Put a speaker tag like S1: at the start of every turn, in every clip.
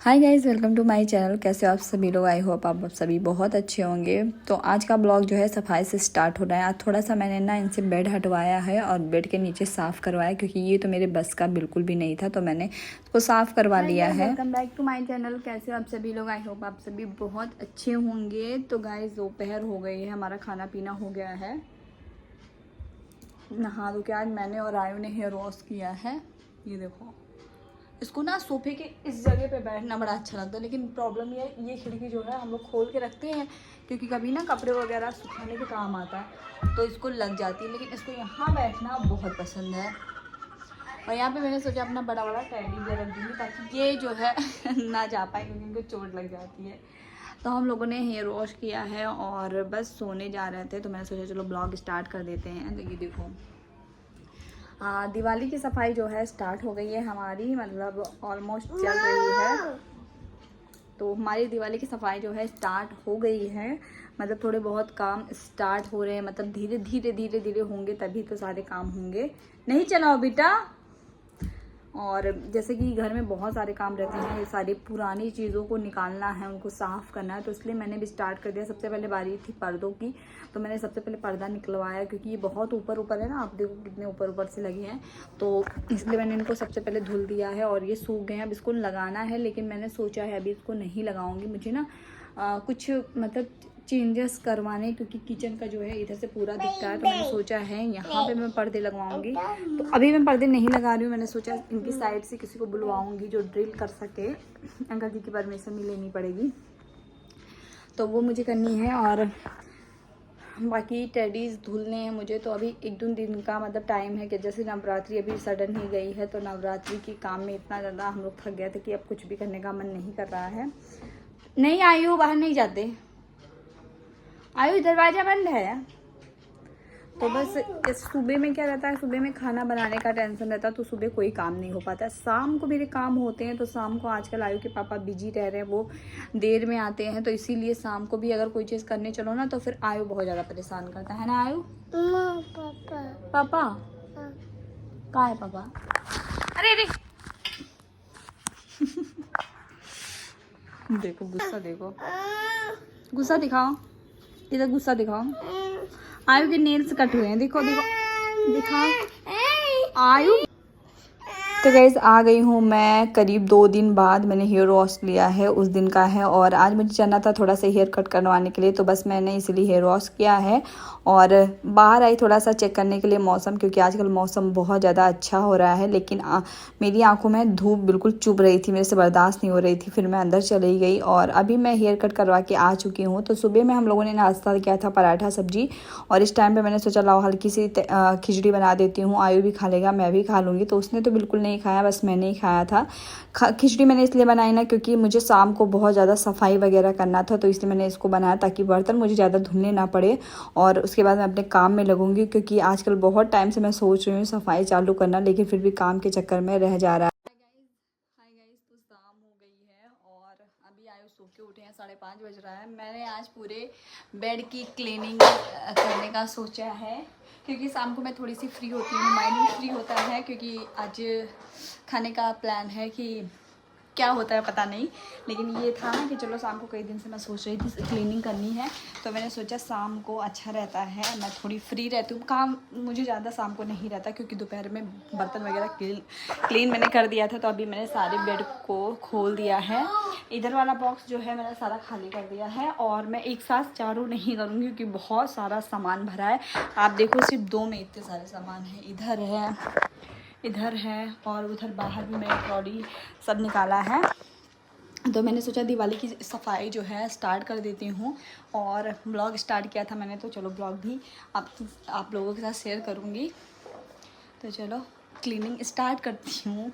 S1: Hi guys, welcome to my channel. कैसे हो आप सभी लोग? आई होप आप सभी बहुत अच्छे होंगे। तो आज का ब्लॉग जो है सफाई से स्टार्ट हो रहा है। आज थोड़ा सा मैंने ना इनसे बेड हटवाया है और बेड के नीचे साफ़ करवाया, क्योंकि ये तो मेरे बस का बिल्कुल भी नहीं था, तो मैंने उसको साफ़ करवा लिया है। Welcome back to my channel. कैसे हो आप सभी लोग? आई होप आप सभी बहुत अच्छे होंगे। तो गाइज़ दोपहर हो गई है, हमारा खाना पीना हो गया है। नहा धो के आज मैंने और आयु ने हेयर वॉश किया है। ये देखो, इसको ना सोफे के इस जगह पे बैठना बड़ा अच्छा लगता है, लेकिन प्रॉब्लम ये खिड़की जो है हम लोग खोल के रखते हैं, क्योंकि कभी ना कपड़े वगैरह सुखाने के काम आता है तो इसको लग जाती है। लेकिन इसको यहाँ बैठना बहुत पसंद है। और यहाँ पे मैंने सोचा अपना बड़ा बड़ा टेडी बियर रख दूँगी, ताकि ये जो है ना जा पाए, क्योंकि इनको चोट लग जाती है। तो हम लोगों ने हेयर वॉश किया है और बस सोने जा रहे थे, तो मैंने सोचा चलो ब्लॉग स्टार्ट कर देते हैं। तो ये देखो, दिवाली की सफाई जो है स्टार्ट हो गई है हमारी, मतलब ऑलमोस्ट चल रही है। तो हमारी दिवाली की सफाई जो है स्टार्ट हो गई है, मतलब थोड़े बहुत काम स्टार्ट हो रहे हैं, मतलब धीरे धीरे होंगे, तभी तो सारे काम होंगे। नहीं चलाओ बेटा। और जैसे कि घर में बहुत सारे काम रहते हैं, ये सारी पुरानी चीज़ों को निकालना है, उनको साफ़ करना है, तो इसलिए मैंने भी स्टार्ट कर दिया। सबसे पहले बारी थी पर्दों की, तो मैंने सबसे पहले पर्दा निकलवाया, क्योंकि ये बहुत ऊपर है ना, आप देखो कितने ऊपर से लगे हैं, तो इसलिए मैंने इनको सबसे पहले धुल दिया है। और ये सूख गए हैं, अब इसको लगाना है, लेकिन मैंने सोचा है अभी इसको नहीं लगाऊंगी। मुझे ना कुछ मतलब चेंजेस करवाने, क्योंकि किचन का जो है इधर से पूरा दिखता है, तो मैंने सोचा है यहाँ पे मैं पर्दे लगवाऊंगी। तो अभी मैं पर्दे नहीं लगा रही हूँ, मैंने सोचा इनकी साइड से किसी को बुलवाऊंगी जो ड्रिल कर सके। अंकल जी की परमिशन भी लेनी पड़ेगी, तो वो मुझे करनी है। और बाकी टेडीज़ धुलने हैं मुझे, तो अभी 1-2 दिन का मतलब टाइम है, कि जैसे नवरात्रि अभी सडन ही गई है, तो नवरात्रि के काम में इतना ज़्यादा हम लोग थक गए थे कि अब कुछ भी करने का मन नहीं कर रहा है। नहीं आयु, बाहर नहीं जाते। आयु, दरवाज़ा बंद है। तो बस इस सुबह में क्या रहता है, सुबह में खाना बनाने का टेंशन रहता है, तो सुबह कोई काम नहीं हो पाता है। शाम को मेरे काम होते हैं, तो शाम को आजकल आयु के पापा बिजी रह रहे हैं, वो देर में आते हैं, तो इसीलिए शाम को भी अगर कोई चीज़ करने चलो ना, तो फिर आयु बहुत ज़्यादा परेशान करता है ना। आयु पापा कहाँ है पापा? अरे अरे देखो गुस्सा, देखो गुस्सा दिखाओ, इधर गुस्सा दिखाओ। आयु के नेल्स कट हुए हैं, देखो देखो दिखाओ आयु। तो गाइस आ गई हूँ मैं, करीब 2 दिन बाद मैंने हेयर वॉश लिया है, उस दिन का है। और आज मुझे जाना था थोड़ा सा हेयर कट करवाने के लिए, तो बस मैंने इसलिए हेयर वॉश किया है। और बाहर आई थोड़ा सा चेक करने के लिए मौसम, क्योंकि आजकल मौसम बहुत ज़्यादा अच्छा हो रहा है, लेकिन मेरी आंखों में धूप बिल्कुल चुभ रही थी, मेरे से बर्दाश्त नहीं हो रही थी। फिर मैं अंदर चली गई और अभी मैं हेयर कट करवा के आ चुकी हूँ। तो सुबह में हम लोगों ने नाश्ता किया था, पराठा सब्जी, और इस टाइम पर मैंने सोचा लाओ हल्की सी खिचड़ी बना देती हूँ, आयु भी खा लेगा, मैं भी खा लूँगी। तो उसने तो बिल्कुल नहीं खाया, बस मैंने ही खाया था। खिचड़ी मैंने इसलिए बनाई ना, क्योंकि मुझे शाम को बहुत ज़्यादा सफाई वगैरह करना था, तो इसलिए मैंने इसको बनाया, ताकि बर्तन मुझे ज़्यादा धुलने ना पड़े, और उसके बाद मैं अपने काम में लगूंगी। क्योंकि आजकल बहुत टाइम से मैं सोच रही हूँ सफाई चालू करना, लेकिन फिर भी काम के चक्कर में रह जा रहा है। हाय गाइस, तो शाम हो गई है और अभी आयु सो के उठे हैं, 5:30 बज रहा है। मैंने आज पूरे बेड की क्लीनिंग करने का सोचा है, क्योंकि शाम को मैं थोड़ी सी फ्री होती हूँ, माइंड भी फ्री होता है, क्योंकि आज खाने का प्लान है कि क्या होता है पता नहीं, लेकिन ये था ना कि चलो शाम को कई दिन से मैं सोच रही थी क्लीनिंग करनी है, तो मैंने सोचा शाम को अच्छा रहता है, मैं थोड़ी फ्री रहती हूँ, काम मुझे ज़्यादा शाम को नहीं रहता, क्योंकि दोपहर में बर्तन वगैरह क्लीन मैंने कर दिया था। तो अभी मैंने सारे बेड को खोल दिया है, इधर वाला बॉक्स जो है मैंने सारा खाली कर दिया है, और मैं एक साथ चारों नहीं करूँगी, क्योंकि बहुत सारा सामान भरा है। आप देखो सिर्फ 2 में इतने सारे सामान हैं, इधर है और उधर बाहर भी मैंने ट्रॉली सब निकाला है। तो मैंने सोचा दिवाली की सफाई जो है स्टार्ट कर देती हूँ, और ब्लॉग स्टार्ट किया था मैंने, तो चलो ब्लॉग भी आप लोगों के साथ शेयर करूँगी। तो चलो क्लीनिंग स्टार्ट करती हूँ।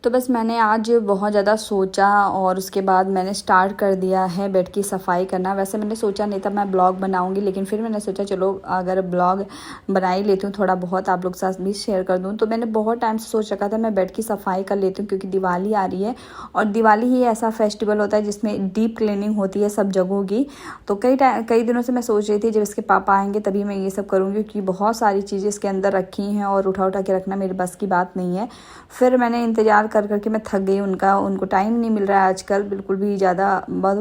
S1: तो बस मैंने आज बहुत ज़्यादा सोचा और उसके बाद मैंने स्टार्ट कर दिया है बेड की सफाई करना। वैसे मैंने सोचा नहीं था मैं ब्लॉग बनाऊंगी, लेकिन फिर मैंने सोचा चलो अगर ब्लॉग बना ही लेती हूँ, थोड़ा बहुत आप लोग के साथ भी शेयर कर दूँ। तो मैंने बहुत टाइम से सोच रखा था मैं बेड की सफाई कर लेती हूँ, क्योंकि दिवाली आ रही है, और दिवाली ही ऐसा फेस्टिवल होता है जिसमें डीप क्लीनिंग होती है सब जगहों की। तो कई दिनों से मैं सोच रही थी जब इसके पापा आएंगे तभी मैं ये सब करूँगी, क्योंकि बहुत सारी चीज़ें इसके अंदर रखी हैं और उठा के रखना मेरे बस की बात नहीं है। फिर मैंने इंतज़ार कर करके मैं थक गई। उनको टाइम नहीं मिल रहा है आजकल बिल्कुल भी,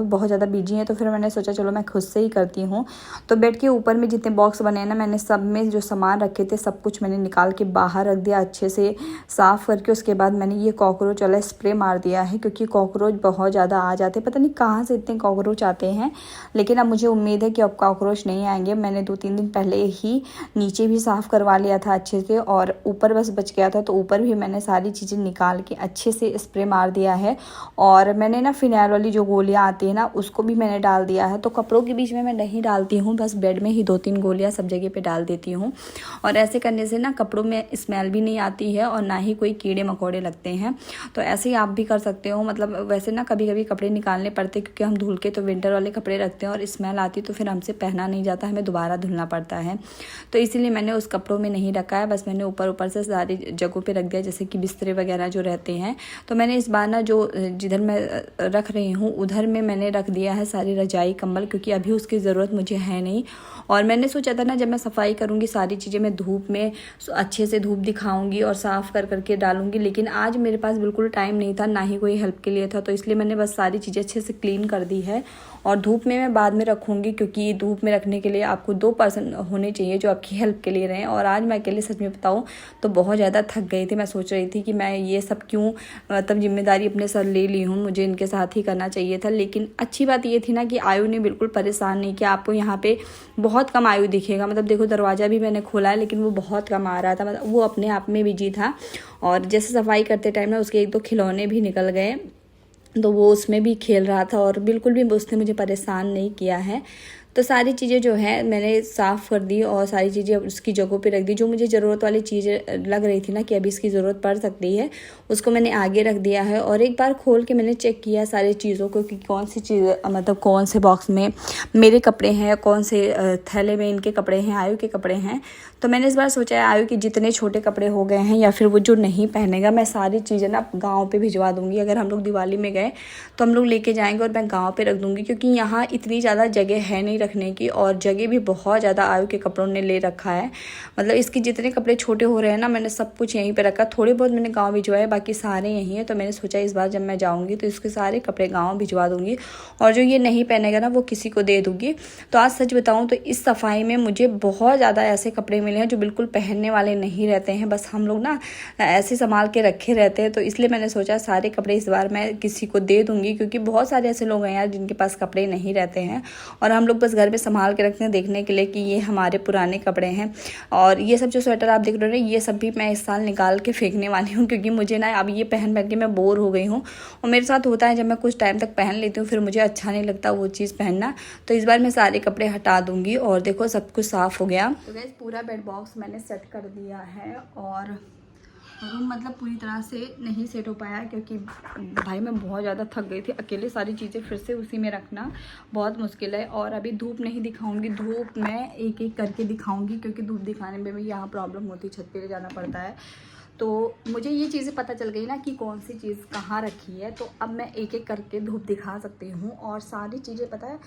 S1: बहुत ज़्यादा बिजी हैं। तो फिर मैंने सोचा चलो मैं खुद से ही करती हूँ। तो बेड के ऊपर में जितने बॉक्स बने हैं ना, मैंने सब में जो सामान रखे थे सब कुछ मैंने निकाल के बाहर रख दिया अच्छे से साफ़ करके। उसके बाद मैंने ये कॉकरोच वाला स्प्रे मार दिया है, क्योंकि कॉकरोच बहुत ज़्यादा आ जाते हैं, पता नहीं कहाँ से इतने कॉकरोच आते हैं। लेकिन अब मुझे उम्मीद है कि अब कॉकरोच नहीं आएंगे। मैंने 2-3 दिन पहले ही नीचे भी साफ़ करवा लिया था अच्छे से, और ऊपर बस बच गया था, तो ऊपर भी मैंने सारी चीज़ें निकाल के अच्छे से स्प्रे मार दिया है। और मैंने ना फिनाइल वाली जो गोलियाँ आती है ना, उसको भी मैंने डाल दिया है। तो कपड़ों के बीच में मैं नहीं डालती हूँ, बस बेड में ही 2-3 गोलियाँ सब जगह पे डाल देती हूँ। और ऐसे करने से ना कपड़ों में स्मेल भी नहीं आती है और ना ही कोई कीड़े मकोड़े लगते हैं। तो ऐसे ही आप भी कर सकते हो। मतलब वैसे ना कभी कभी कपड़े निकालने पड़ते, क्योंकि हम धुल के तो विंटर वाले कपड़े रखते हैं और स्मेल आती तो फिर हमसे पहना नहीं जाता, हमें दोबारा धुलना पड़ता है। तो इसीलिए मैंने उस कपड़ों में नहीं रखा है, बस मैंने ऊपर ऊपर से सारी जगहों पे रख दिया, जैसे कि बिस्तरे वगैरह जो रहते हैं। तो मैंने इस बार ना जो जिधर मैं रख रही हूँ उधर में मैंने रख दिया है सारी रजाई कंबल, क्योंकि अभी उसकी ज़रूरत मुझे है नहीं। और मैंने सोचा था ना जब मैं सफाई करूँगी सारी चीज़ें मैं धूप में अच्छे से धूप दिखाऊंगी और साफ़ कर करके डालूंगी, लेकिन आज मेरे पास बिल्कुल टाइम नहीं था, ना ही कोई हेल्प के लिए था। तो इसलिए मैंने बस सारी चीज़ें अच्छे से क्लीन कर दी है। और धूप में मैं बाद में रखूँगी, क्योंकि धूप में रखने के लिए आपको 2 पर्सन होने चाहिए जो आपकी हेल्प के लिए रहें। और आज मैं अकेले सच में बताऊँ तो बहुत ज़्यादा थक गई थी। मैं सोच रही थी कि मैं ये सब क्यों तब जिम्मेदारी अपने सर ले ली हूँ, मुझे इनके साथ ही करना चाहिए था। लेकिन अच्छी बात ये थी ना कि आयु ने बिल्कुल परेशान नहीं किया। आपको यहाँ पे बहुत कम आयु दिखेगा, मतलब देखो दरवाज़ा भी मैंने खोला है लेकिन वो बहुत कम आ रहा था, मतलब वो अपने आप में बिजी था। और जैसे सफाई करते टाइम ना उसके 1-2 खिलौने भी निकल गए, तो वो उसमें भी खेल रहा था और बिल्कुल भी उसने मुझे परेशान नहीं किया है। तो सारी चीज़ें जो है मैंने साफ़ कर दी और सारी चीज़ें उसकी जगहों पे रख दी। जो मुझे ज़रूरत वाली चीज़ें लग रही थी ना कि अभी इसकी ज़रूरत पड़ सकती है, उसको मैंने आगे रख दिया है। और एक बार खोल के मैंने चेक किया सारी चीज़ों को कि कौन सी चीज़, मतलब कौन से बॉक्स में मेरे कपड़े हैं या कौन से थैले में इनके कपड़े हैं, आयु के कपड़े हैं। तो मैंने इस बार सोचा है आयु के जितने छोटे कपड़े हो गए हैं या फिर वो जो नहीं पहनेगा, मैं सारी चीज़ें ना गाँव पे भिजवा दूँगी। अगर हम लोग दिवाली में गए तो हम लोग लेके जाएंगे और मैं गाँव पे रख दूँगी, क्योंकि यहाँ इतनी ज़्यादा जगह है नहीं रखने की, और जगह भी बहुत ज़्यादा आयु के कपड़ों ने ले रखा है। मतलब इसके जितने कपड़े छोटे हो रहे हैं ना, मैंने सब कुछ यहीं पे रखा। थोड़े बहुत मैंने गाँव भिजवाए, बाकी सारे यहीं है। तो मैंने सोचा इस बार जब मैं जाऊँगी तो इसके सारे कपड़े गाँव भिजवा दूँगी, और जो ये नहीं पहनेगा ना वो किसी को दे दूँगी। तो आज सच बताऊँ तो इस सफाई में मुझे बहुत ज़्यादा ऐसे कपड़े मिले हैं जो बिल्कुल पहनने वाले नहीं रहते हैं, बस हम लोग ना ऐसे संभाल के रखे रहते हैं। तो इसलिए मैंने सोचा सारे कपड़े इस बार मैं किसी को दे दूँगी, क्योंकि बहुत सारे ऐसे लोग हैं यार जिनके पास कपड़े नहीं रहते हैं, और हम लोग बस घर में संभाल के रखते हैं देखने के लिए कि ये हमारे पुराने कपड़े हैं। और ये सब जो स्वेटर आप देख रहे हो ये सब भी मैं इस साल निकाल के फेंकने वाली हूँ, क्योंकि मुझे ना अब ये पहन पहन के मैं बोर हो गई हूँ। और मेरे साथ होता है जब मैं कुछ टाइम तक पहन लेती हूँ फिर मुझे अच्छा नहीं लगता वो चीज़ पहनना। तो इस बार मैं सारे कपड़े हटा दूँगी। और देखो सब कुछ साफ़ हो गया। तो गाइस पूरा बेड बॉक्स मैंने सेट कर दिया है, और रूम मतलब पूरी तरह से नहीं सेट हो पाया, क्योंकि भाई मैं बहुत ज़्यादा थक गई थी। अकेले सारी चीज़ें फिर से उसी में रखना बहुत मुश्किल है। और अभी धूप नहीं दिखाऊंगी, धूप मैं एक एक करके दिखाऊंगी, क्योंकि धूप दिखाने में भी यहाँ प्रॉब्लम होती है, छत पे जाना पड़ता है। तो मुझे ये चीज़ें पता चल गई ना कि कौन सी चीज़ कहाँ रखी है, तो अब मैं एक एक करके धूप दिखा सकती हूँ। और सारी चीज़ें पता है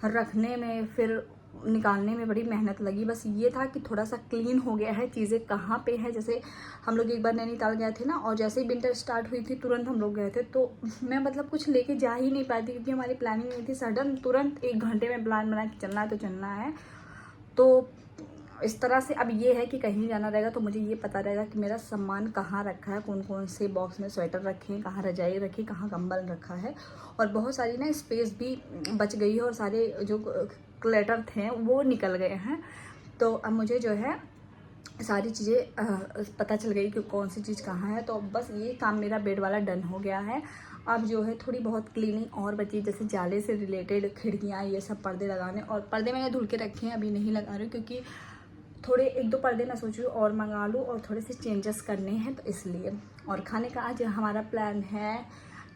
S1: रखने में फिर निकालने में बड़ी मेहनत लगी। बस ये था कि थोड़ा सा क्लीन हो गया है, चीज़ें कहाँ पे है। जैसे हम लोग एक बार नैनीताल गए थे ना, और जैसे ही विंटर स्टार्ट हुई थी तुरंत हम लोग गए थे, तो मैं मतलब कुछ लेके जा ही नहीं पाती, क्योंकि हमारी प्लानिंग नहीं थी। सडन तुरंत 1 घंटे में प्लान बना के चलना है तो चलना है। तो इस तरह से अब ये है कि कहीं जाना रहेगा तो मुझे ये पता रहेगा कि मेरा सामान कहाँ रखा है, कौन कौन से बॉक्स में स्वेटर रखे हैं, कहाँ रजाई रखी, कहाँ कंबल रखा है। और बहुत सारी ना स्पेस भी बच गई है, और सारे जो क्लटर थे वो निकल गए हैं। तो अब मुझे जो है सारी चीज़ें पता चल गई कि कौन सी चीज़ कहाँ है। तो बस ये काम मेरा बेड वाला डन हो गया है। अब जो है थोड़ी बहुत क्लीनिंग और बची, जैसे जाले से रिलेटेड खिड़कियाँ, ये सब पर्दे लगाने। और पर्दे मैंने धुल के रखे हैं, अभी नहीं लगा रही हूँ, क्योंकि थोड़े 1-2 पर्दे मैं सोच रही हूँ और मंगा लूँ, और थोड़े से चेंजेस करने हैं तो इसलिए। और खाने का आज हमारा प्लान है,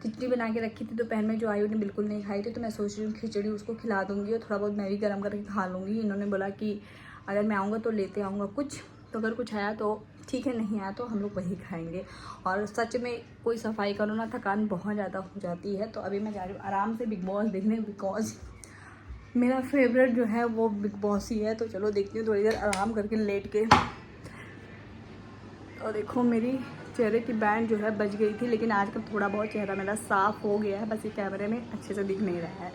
S1: खिचड़ी बना के रखी थी दोपहर में जो आयु ने बिल्कुल नहीं खाई थी, तो मैं सोच रही हूँ खिचड़ी उसको खिला दूँगी और थोड़ा बहुत मैं भी गर्म करके खा लूँगी। इन्होंने बोला कि अगर मैं आऊँगा तो लेते आऊँगा कुछ, तो अगर कुछ आया तो ठीक है, नहीं आया तो हम लोग वही खाएंगे। और सच में कोई सफाई करो ना थकान बहुत ज़्यादा हो जाती है। तो अभी मैं जा रही हूँ आराम से बिग बॉस देखने, बिकॉज मेरा फेवरेट जो है वो बिग बॉस ही है। तो चलो देखती हूँ थोड़ी देर आराम करके लेट के। और देखो मेरी चेहरे की बैंड जो है बच गई थी, लेकिन आजकल थोड़ा बहुत चेहरा मेरा साफ़ हो गया है, बस ये कैमरे में अच्छे से दिख नहीं रहा है।